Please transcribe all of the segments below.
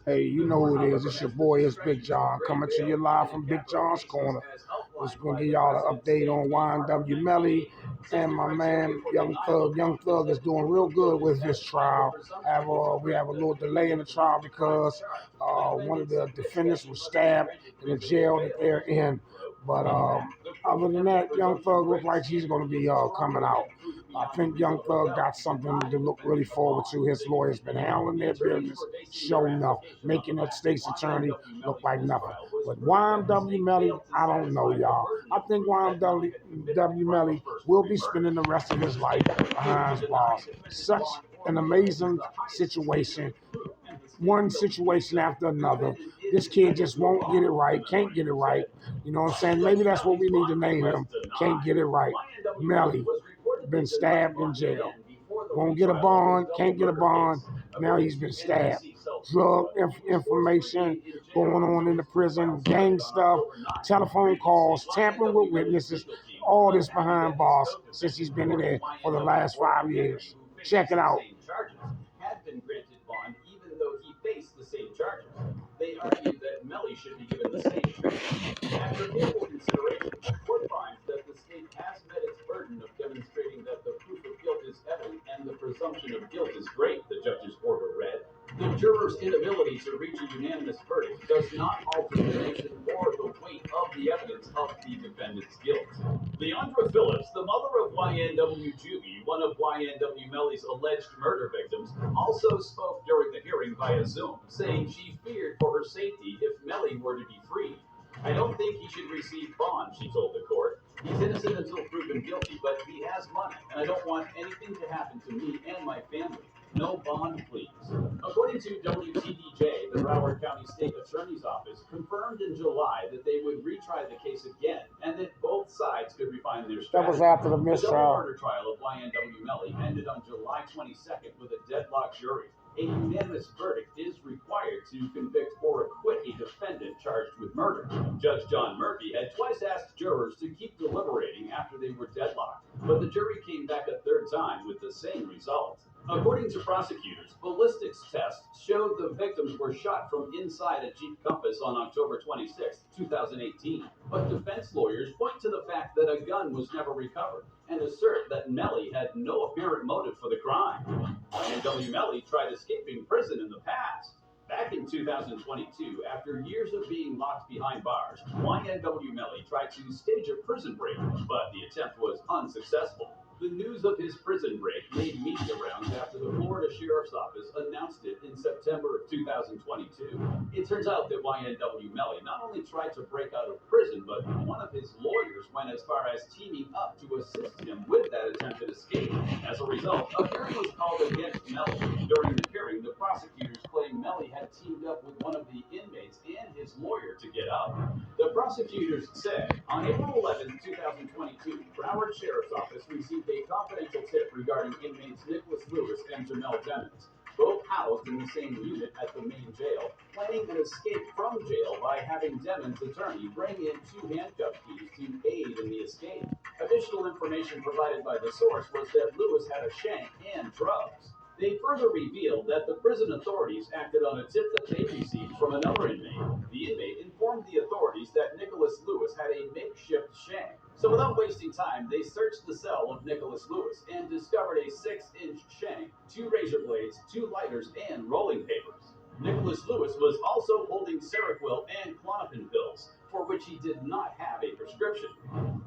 Hey, you know who it is. It's your boy, it's Big John, coming to you live from Big John's Corner. Just gonna give y'all an update on YNW Melly and my man Young Thug. Young Thug is doing real good with his trial. We have a little delay in the trial because one of the defendants was stabbed in the jail that they're in. But other than that, Young Thug looks like he's going to be coming out. I think Young Thug got something to look really forward to. His lawyers been handling their business, showing up, making that state's attorney look like nothing. But YNW Melly, I don't know, y'all. I think YNW Melly will be spending the rest of his life behind bars. Such an amazing situation. One situation after another. This kid just won't get it right, can't get it right. You know what I'm saying? Maybe that's what we need to name him. Can't get it right. Melly, been stabbed in jail. Won't get a bond, can't get a bond. Now he's been stabbed. Drug information going on in the prison, gang stuff, telephone calls, tampering with witnesses, all this behind bars since he's been in there for the last 5 years. Check it out. Had been granted bond even though he faced the same charges. They argued that Melly should be given the same treatment. After careful consideration, the court finds that the state has met its burden of demonstrating that the proof of guilt is evident and the presumption of guilt is great, the judge's order read. The jurors' inability to reach a unanimous verdict does not alter the nation or the weight of the evidence of the defendant's guilt. Leandra Phillips, the mother of YNW Juvie, one of YNW Melly's alleged murder victims, also spoke during the hearing via Zoom, saying she feared for her safety if Melly were to be freed. I don't think he should receive bond, she told the court. He's innocent until proven guilty, but he has money, and I don't want anything to happen to me and my family. No bond, please. According to WTDJ, the Broward County State Attorney's Office confirmed in July that they would retry the case again and that both sides could refine their strategy. That was after the The mistrial. double murder trial of YNW Melly ended on July 22nd with a deadlocked jury. A unanimous verdict is required to convict or acquit a defendant charged with murder. Judge John Murphy had twice asked jurors to keep deliberating after they were deadlocked, but the jury came back a third time with the same result. According to prosecutors, ballistics tests showed the victims were shot from inside a Jeep Compass on October 26, 2018. But defense lawyers point to the fact that a gun was never recovered and assert that Melly had no apparent motive for the crime. YNW Melly tried escaping prison in the past. Back in 2022, after years of being locked behind bars, YNW Melly tried to stage a prison break, but the attempt was unsuccessful. The news of his prison break made media rounds after the Florida Sheriff's Office announced it in September of 2022. It turns out that YNW Melly not only tried to break out of prison, but one of his lawyers went as far as teaming up to assist him with that attempted escape. As a result, a hearing was called against Melly. During the hearing, the prosecutors claimed Melly had teamed up with one of the inmates and his lawyer to get out. The prosecutors said, on April 11, 2022, Broward Sheriff's Office received a confidential tip regarding inmates Nicholas Lewis and Jamel Demmons, both housed in the same unit at the main jail, planning an escape from jail by having Demmons' attorney bring in 2 handcuff keys to aid in the escape. Additional information provided by the source was that Lewis had a shank and drugs. They further revealed that the prison authorities acted on a tip that they received from another inmate. The inmate informed the authorities that Nicholas Lewis had a makeshift shank. So without wasting time, they searched the cell of Nicholas Lewis and discovered a 6-inch shank, 2 razor blades, 2 lighters, and rolling papers. Nicholas Lewis was also holding Seroquel and Klonopin pills, for which he did not have a prescription.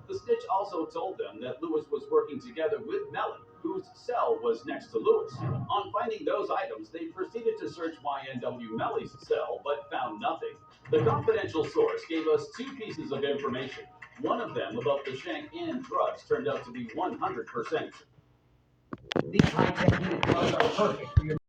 The snitch also told them that Lewis was working together with Melly, whose cell was next to Lewis. On finding those items, they proceeded to search YNW Melly's cell, but found nothing. The confidential source gave us 2 pieces of information. One of them about the shank and drugs turned out to be 100%. These high-tech drugs are perfect for your